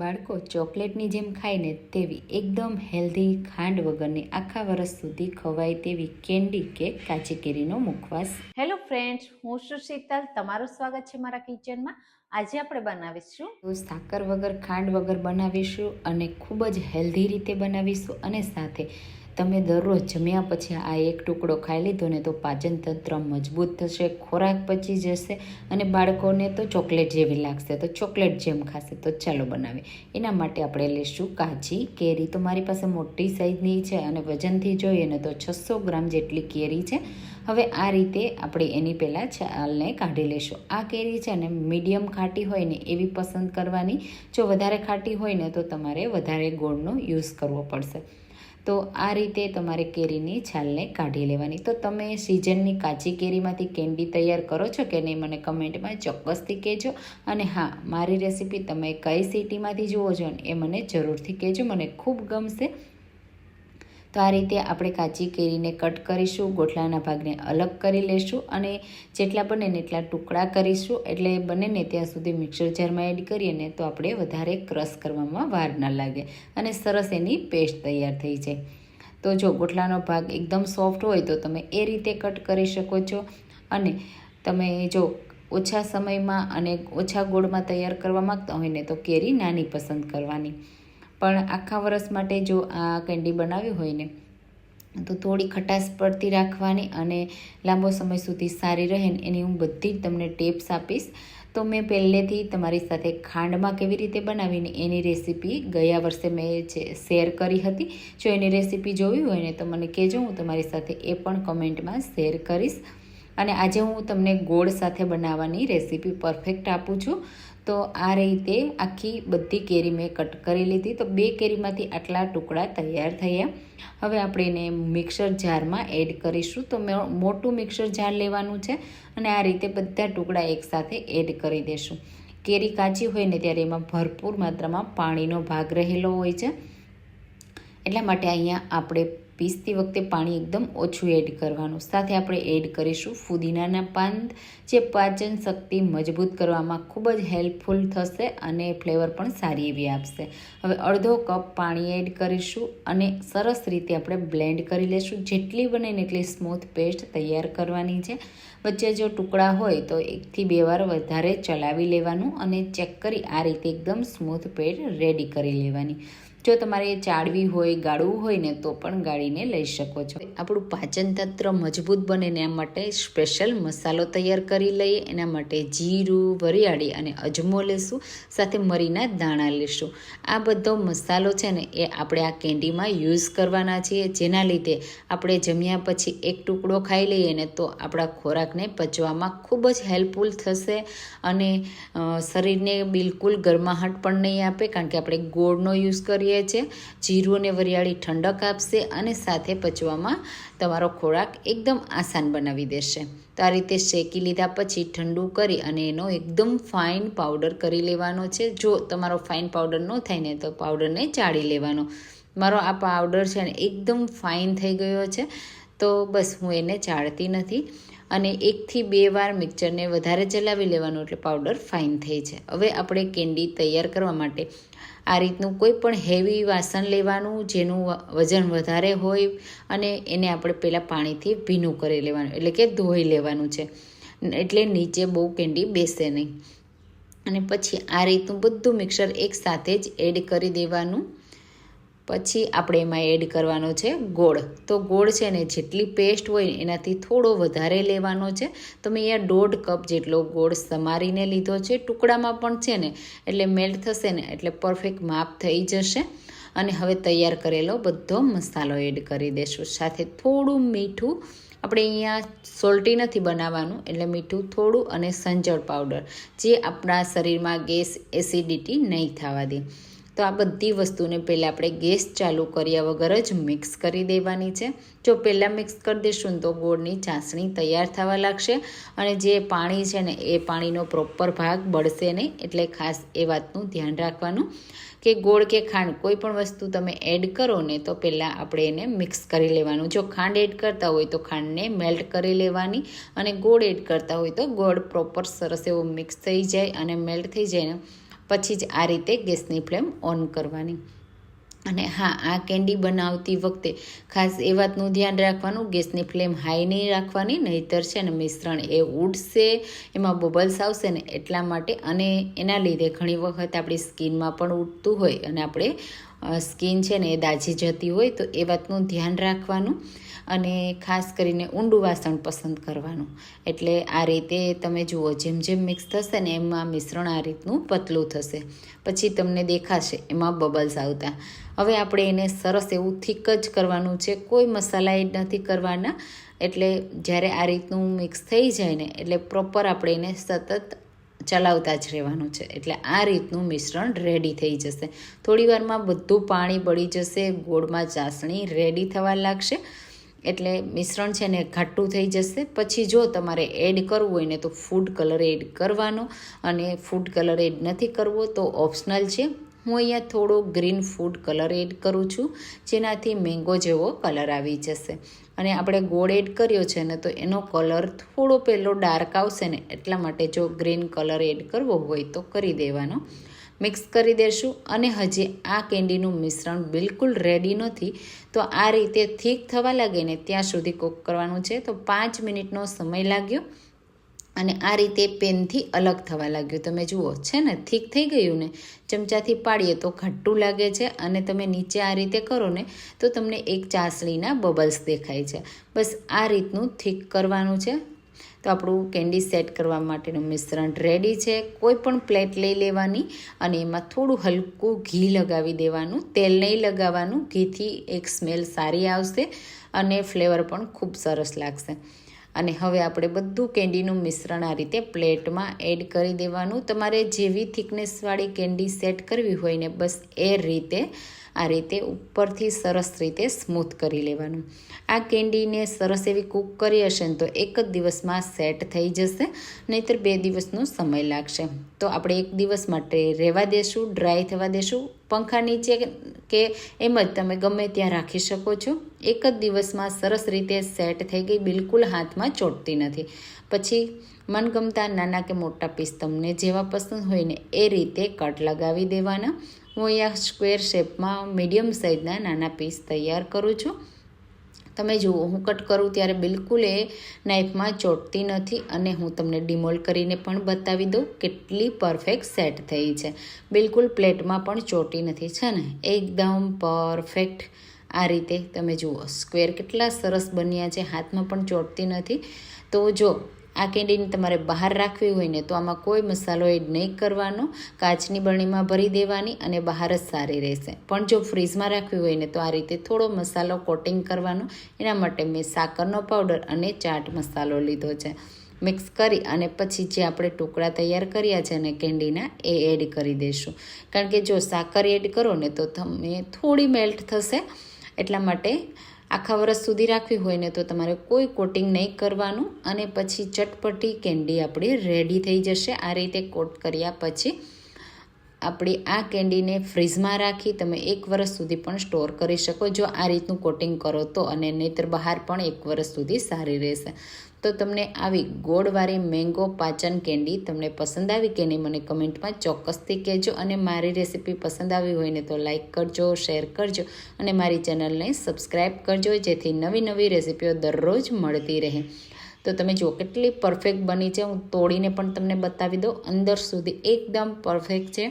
બાળકો ચોકલેટની જેમ ખાઈને તેવી એકદમ હેલ્ધી ખાંડ વગરની આખા વર્ષ સુધી ખવાય તેવી કેન્ડી કે કાચી કેરીનો મુખવાસ. હેલો ફ્રેન્ડ્સ, હું છું શીતલ. તમારું સ્વાગત છે મારા કિચનમાં. આજે આપણે બનાવીશું તો સાકર વગર ખાંડ વગર બનાવીશું અને ખૂબ જ હેલ્ધી રીતે બનાવીશું. અને સાથે તમે દરરોજ જમ્યા પછી આ એક ટુકડો ખાઈ લીધો ને તો પાચન તંત્ર મજબૂત થશે, ખોરાક પચી જશે અને બાળકોને તો ચોકલેટ જેવી લાગશે, તો ચોકલેટ જેમ ખાશે. તો ચાલો બનાવીએ. એના માટે આપણે લઈશું કાચી કેરી. તો મારી પાસે મોટી સાઈઝની છે અને વજનથી જોઈએ ને તો 600 ગ્રામ જેટલી કેરી છે. હવે આ રીતે આપણે એની પહેલાં છાલને કાઢી લઈશું. આ કેરી છે ને મીડિયમ ખાટી હોય ને એવી પસંદ કરવાની. જો વધારે ખાટી હોય ને તો તમારે વધારે ગોળનો યુઝ કરવો પડશે. તો આ રીતે તમારે કેરીની છાલને કાઢી લેવાની. તો તમે સિઝનની કાચી કેરીમાંથી કેન્ડી તૈયાર કરો છો કે નહીં મને કમેન્ટમાં ચોક્કસથી કહેજો. અને હા, મારી રેસીપી તમે કઈ સિટીમાંથી જુઓ છો ને એ મને જરૂરથી કહેજો, મને ખૂબ ગમશે. તો આ રીતે આપણે કાચી કેરીને કટ કરીશું, ગોટલાના ભાગને અલગ કરી લઈશું અને જેટલા બને ને એટલા ટુકડા કરીશું. એટલે બને ને ત્યાં સુધી મિક્સર જારમાં એડ કરીએ ને તો આપણે વધારે ક્રશ કરવામાં વાર ના લાગે અને સરસ એની પેસ્ટ તૈયાર થઈ જાય. તો જો ગોટલાનો ભાગ એકદમ સોફ્ટ હોય તો તમે એ રીતે કટ કરી શકો છો. અને તમે જો ઓછા સમયમાં અને ઓછા ગોળમાં તૈયાર કરવા માગતા હોય ને તો કેરી નાની પસંદ કરવાની. પણ આખા વર્ષ માટે જો આ કેન્ડી બનાવી હોય ને તો થોડી ખટાશ પડતી રાખવાની અને લાંબો સમય સુધી સારી રહે ને એની હું બધી જ તમને ટિપ્સ આપીશ. તો મેં પહેલેથી તમારી સાથે ખાંડમાં કેવી રીતે બનાવીને એની રેસીપી ગયા વર્ષે મેં શેર કરી હતી. જો એની રેસીપી જોવી હોય ને તો મને કહેજો, હું તમારી સાથે એ પણ કમેન્ટમાં શેર કરીશ. અને આજે હું તમને ગોળ સાથે બનાવવાની રેસીપી પરફેક્ટ આપું છું. તો આ રીતે આખી બધી કેરી મેં કટ કરી લીધી. તો 2 કેરીમાંથી આટલા ટુકડા તૈયાર થયા. હવે આપણે એને મિક્સર જારમાં એડ કરીશું. તો મોટું મિક્સર જાર લેવાનું છે અને આ રીતે બધા ટુકડા એકસાથે એડ કરી દઈશું. કેરી કાચી હોય ને ત્યારે એમાં ભરપૂર માત્રામાં પાણીનો ભાગ રહેલો હોય છે. એટલા માટે અહીંયા આપણે પીસતી વખતે પાણી એકદમ ઓછું એડ કરવાનું. સાથે આપણે એડ કરીશું ફુદીનાના પાન, જે પાચન શક્તિ મજબૂત કરવામાં ખૂબ જ હેલ્પફુલ થશે અને ફ્લેવર પણ સારી એવી આપશે. હવે અડધો કપ પાણી એડ કરીશું અને સરસ રીતે આપણે બ્લેન્ડ કરી લઈશું. જેટલી બને ને એટલી સ્મૂથ પેસ્ટ તૈયાર કરવાની છે. વચ્ચે જો ટુકડા હોય તો 1 થી 2 વાર વધારે ચલાવી લેવાનું અને ચેક કરી આ રીતે એકદમ સ્મૂથ પેસ્ટ રેડી કરી લેવાની. જો તમારે ચાળવી હોય, ગાળવું હોય ને તો પણ ગાળીને લઈ શકો છો. આપણું પાચન તંત્ર મજબૂત બને ને એના માટે સ્પેશિયલ મસાલો તૈયાર કરી લઈએ. એના માટે જીરું, વરિયાળી અને અજમો લેશું, સાથે મરીના દાણા લેશું. આ બધો મસાલો છે ને એ આપણે આ કેન્ડીમાં યુઝ કરવાના છીએ, જેના લીધે આપણે જમ્યા પછી એક ટુકડો ખાઈ લઈએ ને તો આપણા ખોરાકને પચવામાં ખૂબ જ હેલ્પફુલ થશે અને શરીરને બિલકુલ ગરમાહટ પણ નહીં આપે, કારણ કે આપણે ગોળનો યુઝ કરીએ છે. જીરું અને વરિયાળી ઠંડક આપશે અને સાથે પચવામાં તમારો ખોરાક એકદમ આસાન બનાવી દેશે. તો આ રીતે શેકી લીધા પછી ઠંડુ કરી અને એનો એકદમ ફાઇન પાવડર કરી લેવાનો છે. જો તમારો ફાઇન પાવડર ન થાય ને તો પાવડરને ચાળી લેવાનો. મારો આ પાવડર છે ને એકદમ ફાઇન થઈ ગયો છે. તો બસ હું એને ચાળતી નથી અને 1 થી 2 વાર મિક્સરને વધારે ચલાવી લેવાનું એટલે પાવડર ફાઇન થઈ છે. હવે આપણે કેન્ડી તૈયાર કરવા માટે આ રીતનું કોઈ પણ હેવી વાસણ લેવાનું જેનું વજન વધારે હોય અને એને આપણે પહેલાં પાણીથી ભીનું કરી લેવાનું, એટલે કે ધોઈ લેવાનું છે, એટલે નીચે બહુ કેન્ડી બેસે નહીં. અને પછી આ રીતનું બધું મિક્સર એકસાથે જ એડ કરી દેવાનું. પછી આપણે એમાં એડ કરવાનો છે ગોળ. તો ગોળ છે ને જેટલી પેસ્ટ હોય ને એનાથી થોડો વધારે લેવાનો છે. તો મેં અહીંયા 1.5 કપ જેટલો ગોળ સમારીને લીધો છે. ટુકડામાં પણ છે ને એટલે મેલ્ટ થશે ને એટલે પરફેક્ટ માપ થઈ જશે. અને હવે તૈયાર કરેલો બધો મસાલો એડ કરી દઈશું. સાથે થોડું મીઠું, આપણે અહીંયા સોલ્ટી નથી બનાવવાનું એટલે મીઠું થોડું, અને સંચળ પાવડર, જે આપણા શરીરમાં ગેસ, એસિડિટી નહીં થવા દે. તો આ બધી વસ્તુને પહેલાં આપણે ગેસ ચાલુ કર્યા વગર જ મિક્સ કરી દેવાની છે. જો પહેલાં મિક્સ કરી દઈશું ને તો ગોળની ચાસણી તૈયાર થવા લાગશે અને જે પાણી છે ને એ પાણીનો પ્રોપર ભાગ બળશે નહીં. એટલે ખાસ એ વાતનું ધ્યાન રાખવાનું કે ગોળ કે ખાંડ કોઈ પણ વસ્તુ તમે એડ કરો ને તો પહેલાં આપણે એને મિક્સ કરી લેવાનું. જો ખાંડ એડ કરતા હોય તો ખાંડને મેલ્ટ કરી લેવાની અને ગોળ એડ કરતા હોય તો ગોળ પ્રોપર સરસ એવો મિક્સ થઈ જાય અને મેલ્ટ થઈ જાય ને પછી જ આ રીતે ગેસની ફ્લેમ ઓન કરવાની. અને હા, આ કેન્ડી બનાવતી વખતે ખાસ એ વાતનું ધ્યાન રાખવાનું, ગેસની ફ્લેમ હાઈ નહીં રાખવાની, નહીંતર છે ને મિશ્રણ એ ઉડશે, એમાં બબલ્સ આવશે ને એટલા માટે. અને એના લીધે ઘણી વખત આપણી સ્કિનમાં પણ ઉડતું હોય અને આપણે સ્કિન છે ને એ દાઝી જતી હોય, તો એ વાતનું ધ્યાન રાખવાનું. અને ખાસ કરીને ઊંડું વાસણ પસંદ કરવાનું. એટલે આ રીતે તમે જુઓ, જેમ જેમ મિક્સ થશે ને એમાં મિશ્રણ આ રીતનું પતલું થશે. પછી તમને દેખાશે એમાં બબલ્સ આવતા. હવે આપણે એને સરસ એવું થીક જ કરવાનું છે, કોઈ મસાલા એડ નથી કરવાના. એટલે જ્યારે આ રીતનું મિક્સ થઈ જાય ને એટલે પ્રોપર આપણે એને સતત ચલાવતા જ રહેવાનું છે. એટલે આ રીતનું મિશ્રણ રેડી થઈ જશે. થોડી વારમાં બધું પાણી બળી જશે, ગોળમાં ચાસણી રેડી થવા લાગશે. એટલે મિશ્રણ છે ને ઘાટું થઈ જશે. પછી જો તમારે એડ કરવું હોય ને તો ફૂડ કલર એડ કરવાનો, અને ફૂડ કલર એડ નથી કરવો તો ઓપ્શનલ છે. હું અહીંયા થોડો ગ્રીન ફૂડ કલર એડ કરું છું, જેનાથી મેંગો જેવો કલર આવી જશે. અને આપણે ગોળ એડ કર્યો છે ને તો એનો કલર થોડો પહેલો ડાર્ક આવશે ને એટલા માટે જો ગ્રીન કલર એડ કરવો હોય તો કરી દેવાનો. મિક્સ કરી દેશું. અને હજી આ કેન્ડીનું મિશ્રણ બિલકુલ રેડી નથી, તો આ રીતે થીક થવા લાગે ને ત્યાં સુધી કૂક કરવાનું છે. તો 5 મિનિટનો સમય લાગ્યો અને આ રીતે પેનથી અલગ થવા લાગ્યું. તમે જુઓ છે ને થીક થઈ ગયું ને, ચમચાથી પાડીએ તો ઘટ્ટું લાગે છે. અને તમે નીચે આ રીતે કરો ને તો તમને એક ચાસણીના બબલ્સ દેખાય છે. બસ આ રીતનું થીક કરવાનું છે. તો આપણું કેન્ડી સેટ કરવા માટેનું મિશ્રણ રેડી છે. કોઈ પણ પ્લેટ લઈ લેવાની અને એમાં થોડું હલકું ઘી લગાવી દેવાનું. તેલ નહીં લગાવવાનું, ઘીથી એક સ્મેલ સારી આવશે અને ફ્લેવર પણ ખૂબ સરસ લાગશે. અને હવે આપણે બધું કેન્ડીનું મિશ્રણ આ રીતે પ્લેટમાં એડ કરી દેવાનું. તમારે જેવી થિકનેસવાળી કેન્ડી સેટ કરવી હોય ને બસ એ રીતે આ રીતે ઉપરથી સરસ રીતે સ્મૂથ કરી લેવાનું. આ કેન્ડીને સરસ એવી કૂક કરી હશે ને તો એક જ દિવસમાં સેટ થઈ જશે, નહીંતર 2 દિવસનો સમય લાગશે. તો આપણે 1 દિવસ માટે રહેવા દેશું, ડ્રાય થવા દેશું. પંખા નીચે કે એમ જ તમે ગમે ત્યાં રાખી શકો છો. એક જ દિવસમાં સરસ રીતે સેટ થઈ ગઈ, બિલકુલ હાથમાં ચોંટતી નથી. પછી મનગમતા નાના કે મોટા પીસ તમને જેવા પસંદ હોય ને એ રીતે કટ લગાવી દેવાના. હું અહીંયા સ્ક્વેર શેપમાં મીડિયમ સાઇઝના નાના પીસ તૈયાર કરું છું. તમે જુઓ, હું કટ કરું ત્યારે બિલકુલ એ નાઇફમાં ચોંટતી નથી. અને હું તમને ડિમોલ્ડ કરીને પણ બતાવી દઉં કેટલી પરફેક્ટ સેટ થઈ છે. બિલકુલ પ્લેટમાં પણ ચોંટી નથી, છે ને એકદમ પરફેક્ટ. આ રીતે તમે જુઓ સ્ક્વેર કેટલા સરસ બન્યા છે, હાથમાં પણ ચોંટતી નથી. તો જો આ કેન્ડીને તમારે બહાર રાખવી હોય ને તો આમાં કોઈ મસાલો એડ નહીં કરવાનો, કાચની બરણીમાં ભરી દેવાની અને બહાર જ સારી રહેશે. પણ જો ફ્રીઝમાં રાખવી હોય ને તો આ રીતે થોડો મસાલો કોટિંગ કરવાનો. એના માટે મેં સાકરનો પાવડર અને ચાટ મસાલો લીધો છે. મિક્સ કરી અને પછી જે આપણે ટુકડા તૈયાર કર્યા છે ને કેન્ડીના એ એડ કરી દઈશું. કારણ કે જો સાકર એડ કરો ને તો તમે થોડી મેલ્ટ થશે. એટલા માટે આખા વર્ષ સુધી રાખવી હોય ને તો તમારે કોઈ કોટિંગ નહીં કરવાનું. અને પછી ચટપટી કેન્ડી આપણી રેડી થઈ જશે. આ રીતે કોટ કર્યા પછી આપણી આ કેન્ડીને ફ્રીઝમાં રાખી તમે 1 વર્ષ સુધી પણ સ્ટોર કરી શકો જો આ રીતનું કોટિંગ કરો તો. અને નહીંતર બહાર પણ 1 વર્ષ સુધી સારી રહેશે. તો તમને આવી ગોળવાળી મેંગો પાચન કેન્ડી તમને પસંદ આવી કે નહીં મને કમેન્ટમાં ચોક્કસથી કહેજો. અને મારી રેસીપી પસંદ આવી હોય ને તો લાઈક કરજો, શેર કરજો અને મારી ચેનલને સબસ્ક્રાઈબ કરજો, જેથી નવી નવી રેસીપીઓ દરરોજ મળતી રહે. તો તમે જુઓ કેટલી પરફેક્ટ બની છે. હું તોડીને પણ તમને બતાવી દઉં. અંદર સુધી એકદમ પરફેક્ટ છે,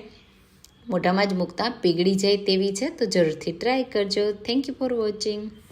મોઢામાં જ મૂકતા પીગળી જાય તેવી છે. તો જરૂરથી ટ્રાય કરજો. Thank you for watching.